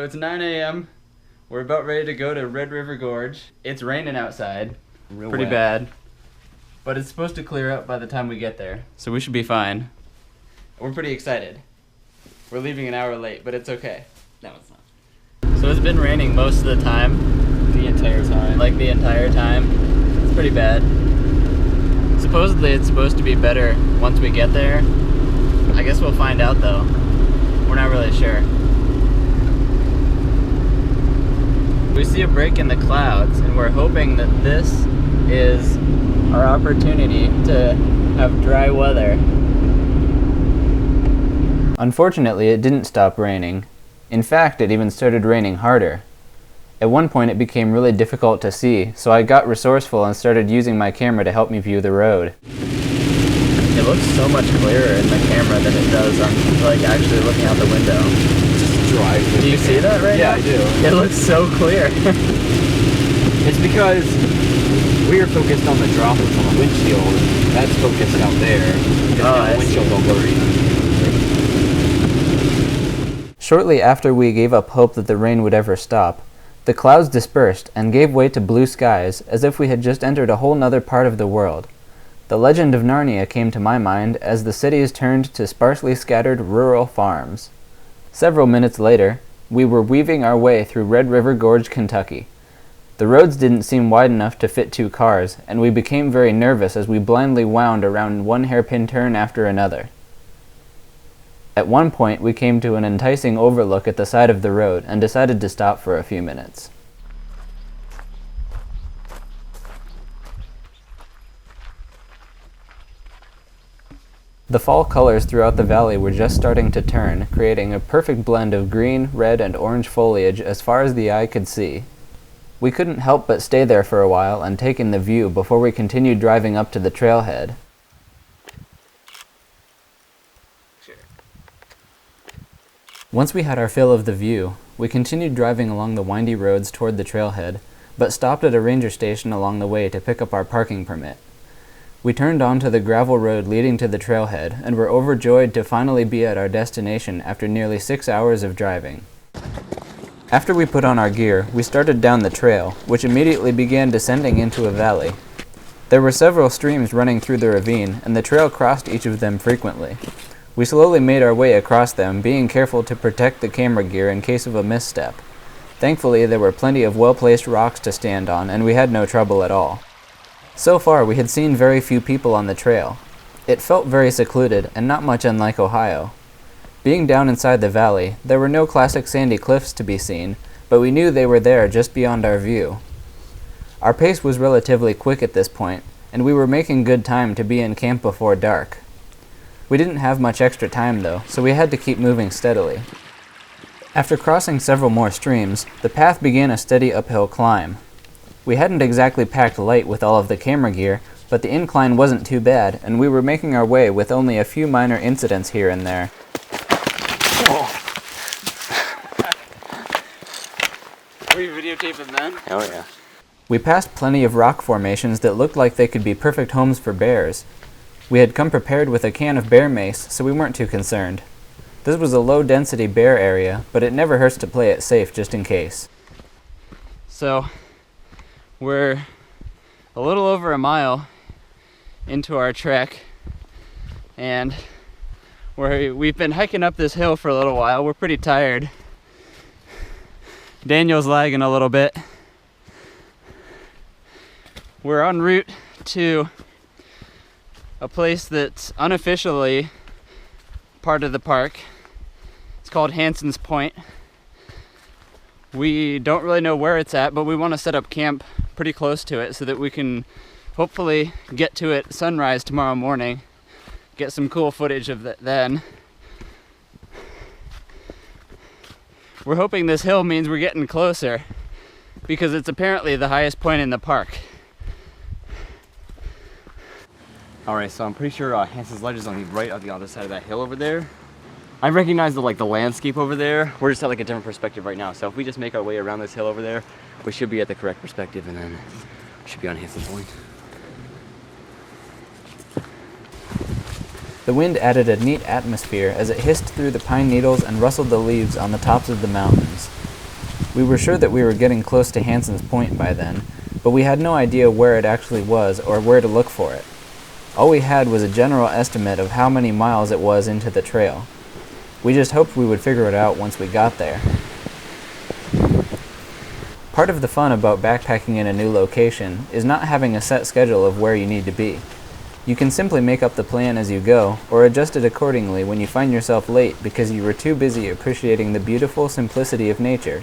So it's 9 a.m. We're about ready to go to Red River Gorge. It's raining outside. Pretty bad. But it's supposed to clear up by the time we get there. So we should be fine. We're pretty excited. We're leaving an hour late, but it's okay. No, it's not. So it's been raining most of the time. The entire time. Like the entire time. It's pretty bad. Supposedly it's supposed to be better once we get there. I guess we'll find out though. We're not really sure. We see a break in the clouds and we're hoping that this is our opportunity to have dry weather. Unfortunately, it didn't stop raining. In fact, it even started raining harder. At one point it became really difficult to see, so I got resourceful and started using my camera to help me view the road. It looks so much clearer in the camera than it does on like actually looking out the window. Just drive. Do you see that right now? Yeah, I do. It looks so clear. It's because we are focused on the droplets on the windshield. That's focused out there. Because the windshield's all blurry. Shortly after we gave up hope that the rain would ever stop, the clouds dispersed and gave way to blue skies as if we had just entered a whole nother part of the world. The legend of Narnia came to my mind as the cities turned to sparsely scattered rural farms. Several minutes later, we were weaving our way through Red River Gorge, Kentucky. The roads didn't seem wide enough to fit 2 cars, and we became very nervous as we blindly wound around one hairpin turn after another. At one point, we came to an enticing overlook at the side of the road and decided to stop for a few minutes. The fall colors throughout the valley were just starting to turn, creating a perfect blend of green, red, and orange foliage as far as the eye could see. We couldn't help but stay there for a while and take in the view before we continued driving up to the trailhead. Once we had our fill of the view, we continued driving along the windy roads toward the trailhead, but stopped at a ranger station along the way to pick up our parking permit. We turned onto the gravel road leading to the trailhead and were overjoyed to finally be at our destination after nearly 6 hours of driving. After we put on our gear, we started down the trail, which immediately began descending into a valley. There were several streams running through the ravine, and the trail crossed each of them frequently. We slowly made our way across them, being careful to protect the camera gear in case of a misstep. Thankfully, there were plenty of well-placed rocks to stand on, and we had no trouble at all. So far, we had seen very few people on the trail. It felt very secluded, and not much unlike Ohio. Being down inside the valley, there were no classic sandy cliffs to be seen, but we knew they were there just beyond our view. Our pace was relatively quick at this point, and we were making good time to be in camp before dark. We didn't have much extra time though, so we had to keep moving steadily. After crossing several more streams, the path began a steady uphill climb. We hadn't exactly packed light with all of the camera gear, but the incline wasn't too bad, and we were making our way with only a few minor incidents here and there. Were you videotaping then? Oh yeah. We passed plenty of rock formations that looked like they could be perfect homes for bears. We had come prepared with a can of bear mace, so we weren't too concerned. This was a low-density bear area, but it never hurts to play it safe just in case. So, we're a little over a mile into our trek, and we've been hiking up this hill for a little while. We're pretty tired. Daniel's lagging a little bit. We're en route to a place that's unofficially part of the park. It's called Hanson's Point. We don't really know where it's at, but we want to set up camp pretty close to it so that we can hopefully get to it sunrise tomorrow morning, get some cool footage of it then. We're hoping this hill means we're getting closer because it's apparently the highest point in the park. Alright, so I'm pretty sure Hanson's Ledge is on the right on the other side of that hill over there. I recognize the landscape over there. We're just at a different perspective right now. So if we just make our way around this hill over there, we should be at the correct perspective and then we should be on Hanson's Point. The wind added a neat atmosphere as it hissed through the pine needles and rustled the leaves on the tops of the mountains. We were sure that we were getting close to Hanson's Point by then, but we had no idea where it actually was or where to look for it. All we had was a general estimate of how many miles it was into the trail. We just hoped we would figure it out once we got there. Part of the fun about backpacking in a new location is not having a set schedule of where you need to be. You can simply make up the plan as you go, or adjust it accordingly when you find yourself late because you were too busy appreciating the beautiful simplicity of nature.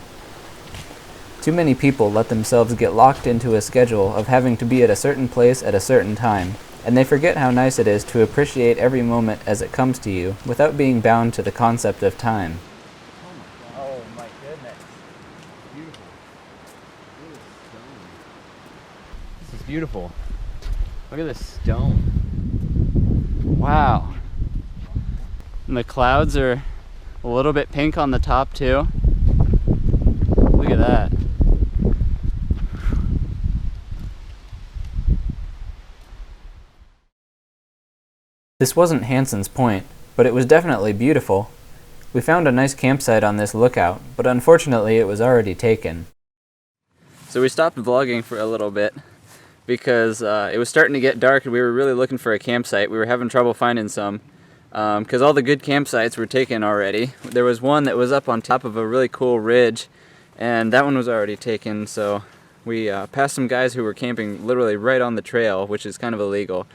Too many people let themselves get locked into a schedule of having to be at a certain place at a certain time, and they forget how nice it is to appreciate every moment as it comes to you without being bound to the concept of time. Oh my goodness. Beautiful. This is beautiful. Look at this stone. Wow. And the clouds are a little bit pink on the top too. Look at that. This wasn't Hanson's Point, but it was definitely beautiful. We found a nice campsite on this lookout, but unfortunately it was already taken. So we stopped vlogging for a little bit because it was starting to get dark and we were really looking for a campsite. We were having trouble finding some because all the good campsites were taken already. There was one that was up on top of a really cool ridge, and that one was already taken, so we passed some guys who were camping literally right on the trail, which is kind of illegal.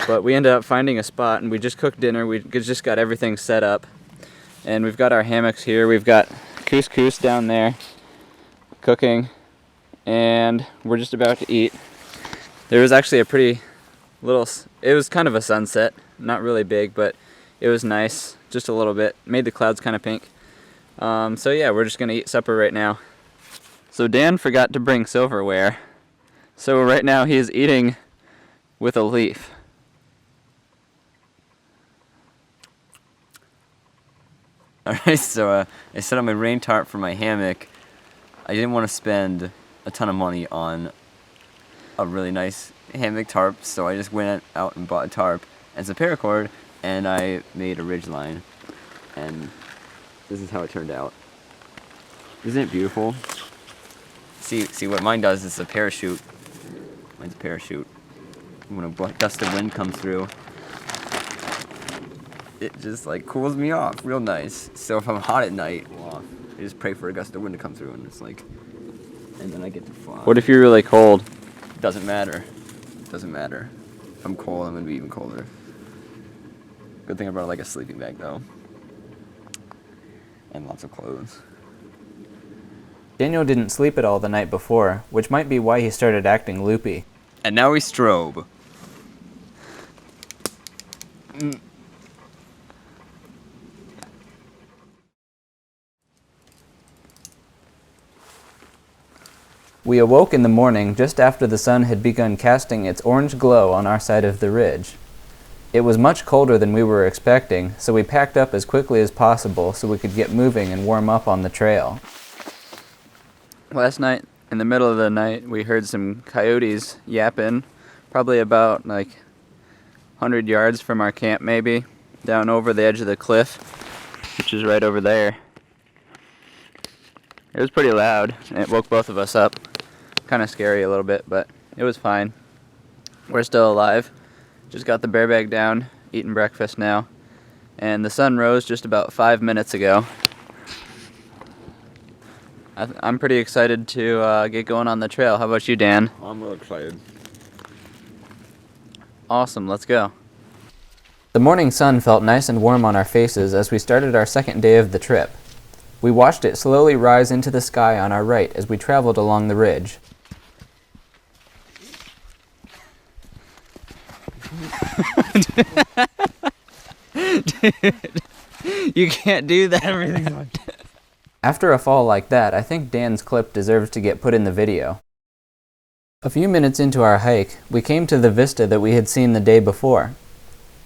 But we ended up finding a spot and we just cooked dinner. We just got everything set up. And we've got our hammocks here. We've got couscous down there cooking. And we're just about to eat. There was actually a pretty little, it was kind of a sunset. Not really big, but it was nice. Just a little bit. Made the clouds kind of pink. So yeah, we're just going to eat supper right now. So Dan forgot to bring silverware. So right now he is eating with a leaf. Alright, so I set up my rain tarp for my hammock. I didn't want to spend a ton of money on a really nice hammock tarp, so I just went out and bought a tarp and some paracord, and I made a ridge line. And this is how it turned out. Isn't it beautiful? See what mine does is a parachute. Mine's a parachute. When a gust of wind comes through, it just like cools me off real nice. So if I'm hot at night, well, I just pray for a gust of wind to come through, and it's like, and then I get to fly. What if you're really cold? Doesn't matter. Doesn't matter. If I'm cold, I'm gonna be even colder. Good thing I brought like a sleeping bag though, and lots of clothes. Daniel didn't sleep at all the night before, which might be why he started acting loopy. And now we strobe. We awoke in the morning just after the sun had begun casting its orange glow on our side of the ridge. It was much colder than we were expecting, so we packed up as quickly as possible so we could get moving and warm up on the trail. Last night, in the middle of the night, we heard some coyotes yapping, probably about like 100 yards from our camp maybe, down over the edge of the cliff, which is right over there. It was pretty loud, and it woke both of us up. Kind of scary a little bit, but it was fine. We're still alive. Just got the bear bag down, eating breakfast now. And the sun rose just about 5 minutes ago. I'm pretty excited to get going on the trail. How about you, Dan? I'm real excited. Awesome, let's go. The morning sun felt nice and warm on our faces as we started our second day of the trip. We watched it slowly rise into the sky on our right as we traveled along the ridge. Dude, you can't do that. Everything's on. After a fall like that, I think Dan's clip deserves to get put in the video. A few minutes into our hike, we came to the vista that we had seen the day before.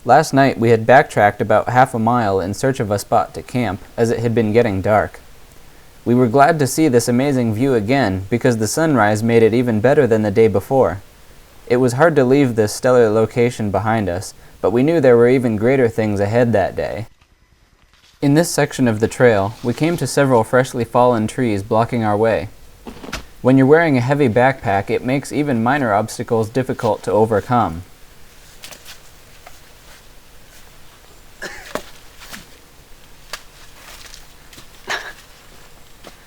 Last night we had backtracked about half a mile in search of a spot to camp, as it had been getting dark. We were glad to see this amazing view again because the sunrise made it even better than the day before. It was hard to leave this stellar location behind us, but we knew there were even greater things ahead that day. In this section of the trail, we came to several freshly fallen trees blocking our way. When you're wearing a heavy backpack, it makes even minor obstacles difficult to overcome.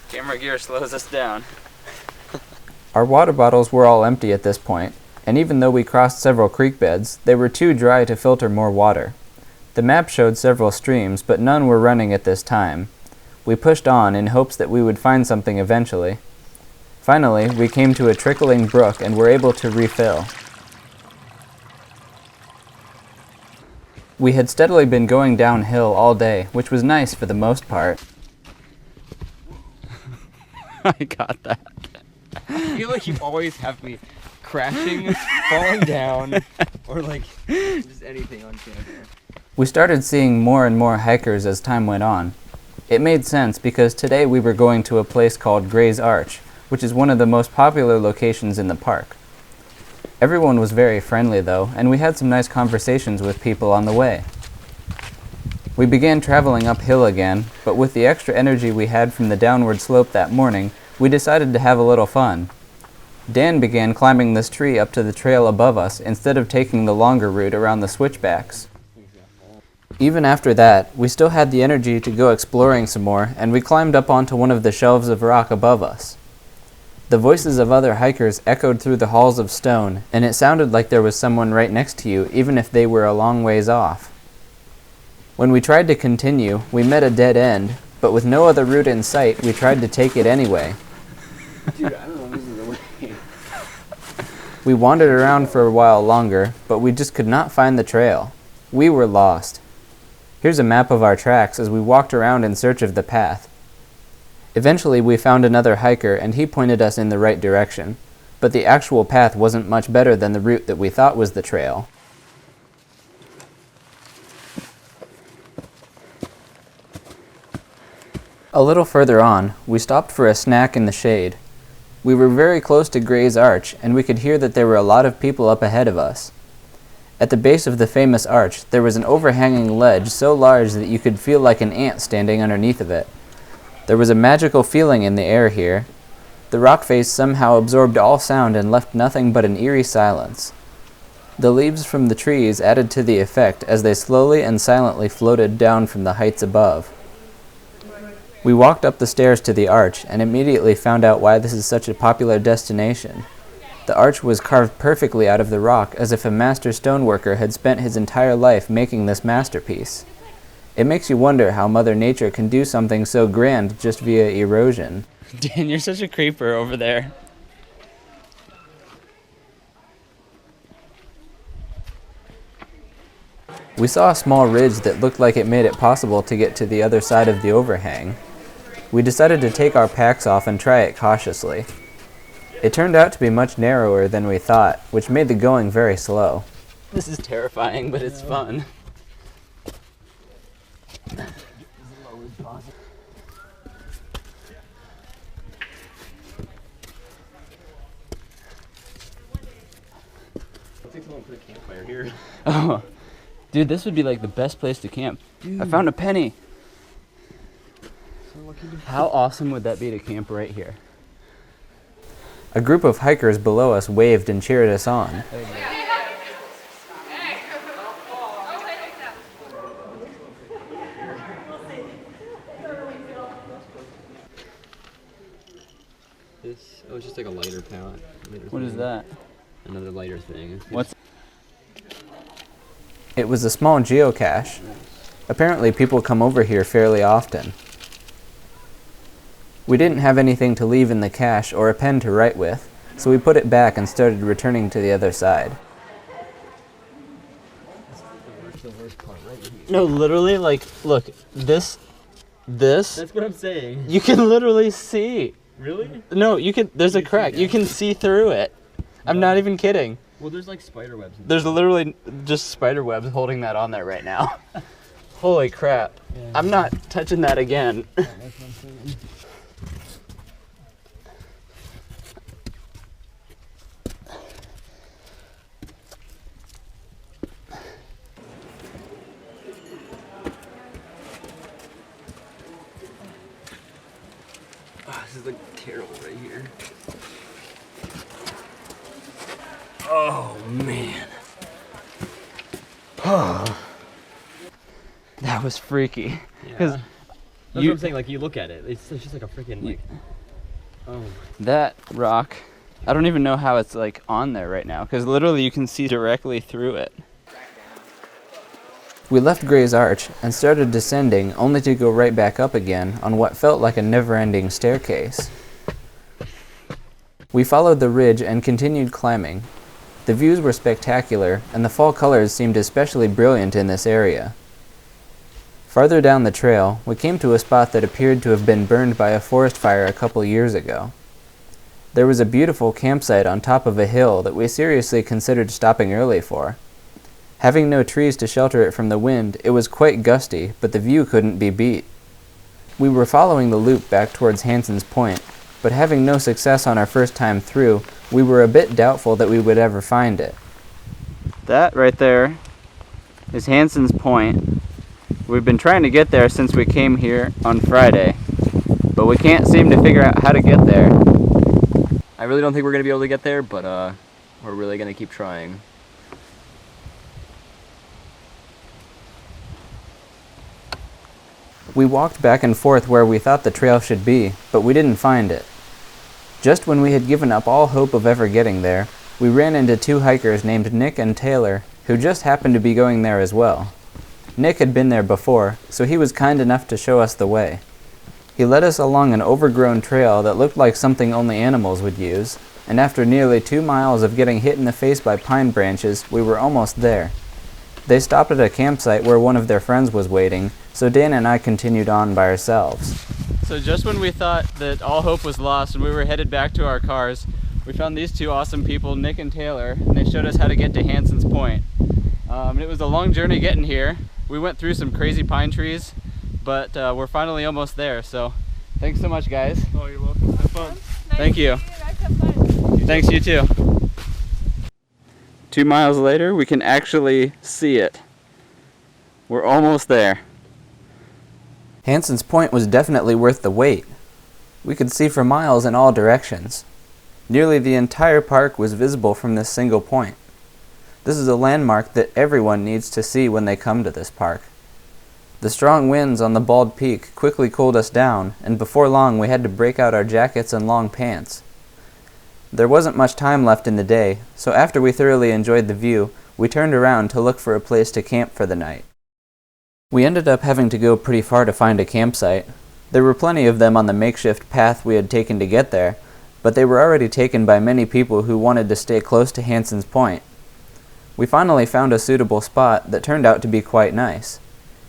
Camera gear slows us down. Our water bottles were all empty at this point, and even though we crossed several creek beds, they were too dry to filter more water. The map showed several streams, but none were running at this time. We pushed on in hopes that we would find something eventually. Finally, we came to a trickling brook and were able to refill. We had steadily been going downhill all day, which was nice for the most part. I got that. I feel like you always have me crashing, falling down, or like just anything on camera. We started seeing more and more hikers as time went on. It made sense because today we were going to a place called Gray's Arch, which is one of the most popular locations in the park. Everyone was very friendly though, and we had some nice conversations with people on the way. We began traveling uphill again, but with the extra energy we had from the downward slope that morning, we decided to have a little fun. Dan began climbing this tree up to the trail above us instead of taking the longer route around the switchbacks. Even after that, we still had the energy to go exploring some more, and we climbed up onto one of the shelves of rock above us. The voices of other hikers echoed through the halls of stone, and it sounded like there was someone right next to you, even if they were a long ways off. When we tried to continue, we met a dead end, but with no other route in sight, we tried to take it anyway. Dude, I don't know if this is the way. We wandered around for a while longer, but we just could not find the trail. We were lost. Here's a map of our tracks as we walked around in search of the path. Eventually, we found another hiker, and he pointed us in the right direction, but the actual path wasn't much better than the route that we thought was the trail. A little further on, we stopped for a snack in the shade. We were very close to Gray's Arch, and we could hear that there were a lot of people up ahead of us. At the base of the famous arch, there was an overhanging ledge so large that you could feel like an ant standing underneath of it. There was a magical feeling in the air here. The rock face somehow absorbed all sound and left nothing but an eerie silence. The leaves from the trees added to the effect as they slowly and silently floated down from the heights above. We walked up the stairs to the arch and immediately found out why this is such a popular destination. The arch was carved perfectly out of the rock as if a master stoneworker had spent his entire life making this masterpiece. It makes you wonder how Mother Nature can do something so grand just via erosion. Dan, you're such a creeper over there. We saw a small ridge that looked like it made it possible to get to the other side of the overhang. We decided to take our packs off and try it cautiously. It turned out to be much narrower than we thought, which made the going very slow. This is terrifying, but it's fun. Oh, dude, this would be like the best place to camp. Dude. I found a penny. How awesome would that be to camp right here? A group of hikers below us waved and cheered us on. Oh, it's just like a lighter palette. What is that? Another lighter thing. What's? It was a small geocache. Apparently people come over here fairly often. We didn't have anything to leave in the cache or a pen to write with, so we put it back and started returning to the other side. No, literally, like, look, this. That's what I'm saying. You can literally see. Really? No, you can. There's a crack. You can see through it. I'm not even kidding. Well, there's like spider webs. There's literally just spider webs holding that on there right now. Holy crap. Yeah. I'm not touching that again. Yeah, that's what I'm saying. terrible right here. Oh man. That was freaky. Yeah. That's what I'm saying, like you look at it, it's just like a freaking like, oh. That rock, I don't even know how it's like on there right now, because literally you can see directly through it. We left Gray's Arch and started descending, only to go right back up again on what felt like a never-ending staircase. We followed the ridge and continued climbing. The views were spectacular, and the fall colors seemed especially brilliant in this area. Farther down the trail, we came to a spot that appeared to have been burned by a forest fire a couple years ago. There was a beautiful campsite on top of a hill that we seriously considered stopping early for. Having no trees to shelter it from the wind, it was quite gusty, but the view couldn't be beat. We were following the loop back towards Hanson's Point, but having no success on our first time through, we were a bit doubtful that we would ever find it. That right there is Hanson's Point. We've been trying to get there since we came here on Friday, but we can't seem to figure out how to get there. I really don't think we're gonna be able to get there, but we're really gonna keep trying. We walked back and forth where we thought the trail should be, but we didn't find it. Just when we had given up all hope of ever getting there, we ran into two hikers named Nick and Taylor, who just happened to be going there as well. Nick had been there before, so he was kind enough to show us the way. He led us along an overgrown trail that looked like something only animals would use, and after nearly 2 miles of getting hit in the face by pine branches, we were almost there. They stopped at a campsite where one of their friends was waiting, so Dan and I continued on by ourselves. So just when we thought that all hope was lost and we were headed back to our cars, we found these two awesome people, Nick and Taylor, and they showed us how to get to Hanson's Point. It was a long journey getting here. We went through some crazy pine trees, but we're finally almost there, so thanks so much, guys. Oh, you're welcome. Have fun. Thank you. Guys, have fun. Thanks, you too. 2 miles later, we can actually see it. We're almost there. Hanson's Point was definitely worth the wait. We could see for miles in all directions. Nearly the entire park was visible from this single point. This is a landmark that everyone needs to see when they come to this park. The strong winds on the bald peak quickly cooled us down, and before long we had to break out our jackets and long pants. There wasn't much time left in the day, so after we thoroughly enjoyed the view, we turned around to look for a place to camp for the night. We ended up having to go pretty far to find a campsite. There were plenty of them on the makeshift path we had taken to get there, but they were already taken by many people who wanted to stay close to Hanson's Point. We finally found a suitable spot that turned out to be quite nice.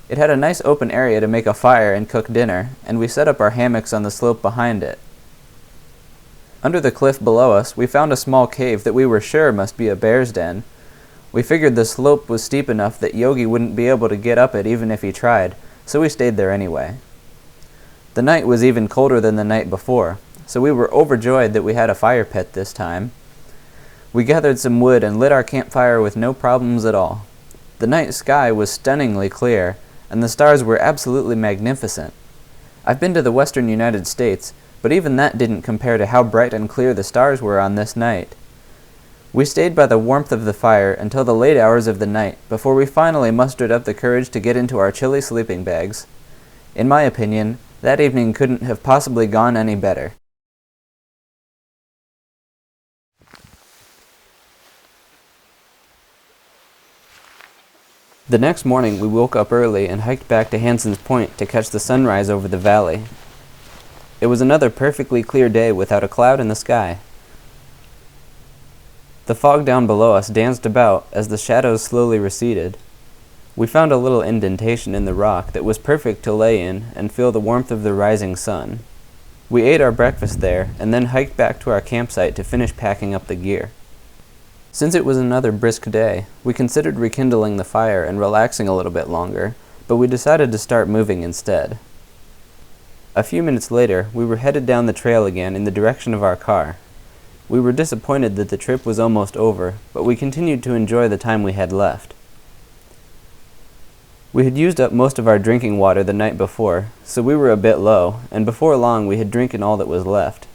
It had a nice open area to make a fire and cook dinner, and we set up our hammocks on the slope behind it. Under the cliff below us, we found a small cave that we were sure must be a bear's den. We figured the slope was steep enough that Yogi wouldn't be able to get up it even if he tried, so we stayed there anyway. The night was even colder than the night before, so we were overjoyed that we had a fire pit this time. We gathered some wood and lit our campfire with no problems at all. The night sky was stunningly clear, and the stars were absolutely magnificent. I've been to the western United States, but even that didn't compare to how bright and clear the stars were on this night. We stayed by the warmth of the fire until the late hours of the night before we finally mustered up the courage to get into our chilly sleeping bags. In my opinion, that evening couldn't have possibly gone any better. The next morning we woke up early and hiked back to Hanson's Point to catch the sunrise over the valley. It was another perfectly clear day without a cloud in the sky. The fog down below us danced about as the shadows slowly receded. We found a little indentation in the rock that was perfect to lay in and feel the warmth of the rising sun. We ate our breakfast there and then hiked back to our campsite to finish packing up the gear. Since it was another brisk day, we considered rekindling the fire and relaxing a little bit longer, but we decided to start moving instead. A few minutes later, we were headed down the trail again in the direction of our car. We were disappointed that the trip was almost over, but we continued to enjoy the time we had left. We had used up most of our drinking water the night before, so we were a bit low, and before long we had drinking all that was left.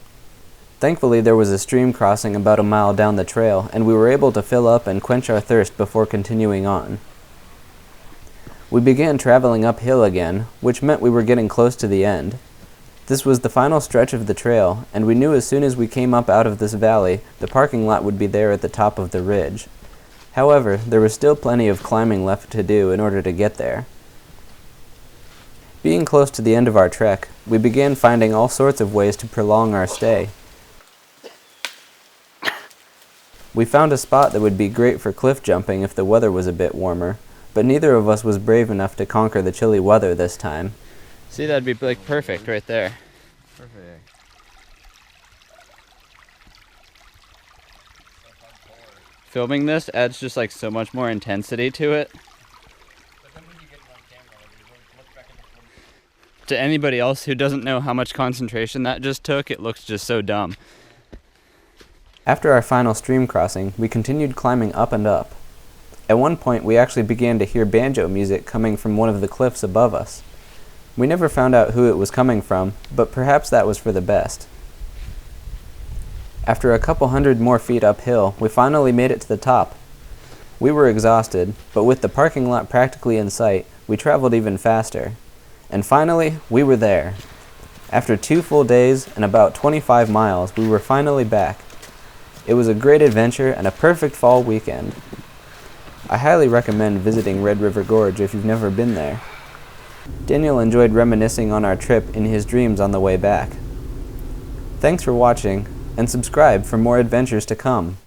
Thankfully, there was a stream crossing about a mile down the trail, and we were able to fill up and quench our thirst before continuing on. We began traveling uphill again, which meant we were getting close to the end. This was the final stretch of the trail, and we knew as soon as we came up out of this valley, the parking lot would be there at the top of the ridge. However, there was still plenty of climbing left to do in order to get there. Being close to the end of our trek, we began finding all sorts of ways to prolong our stay. We found a spot that would be great for cliff jumping if the weather was a bit warmer, but neither of us was brave enough to conquer the chilly weather this time. See, that'd be like perfect right there. Perfect. Filming this adds just like so much more intensity to it. To anybody else who doesn't know how much concentration that just took, it looks just so dumb. After our final stream crossing, we continued climbing up and up. At one point, we actually began to hear banjo music coming from one of the cliffs above us. We never found out who it was coming from, but perhaps that was for the best. After a couple hundred more feet uphill, we finally made it to the top. We were exhausted, but with the parking lot practically in sight, we traveled even faster. And finally, we were there. After 2 full days and about 25 miles, we were finally back. It was a great adventure and a perfect fall weekend. I highly recommend visiting Red River Gorge if you've never been there. Daniel enjoyed reminiscing on our trip in his dreams on the way back. Thanks for watching, and subscribe for more adventures to come.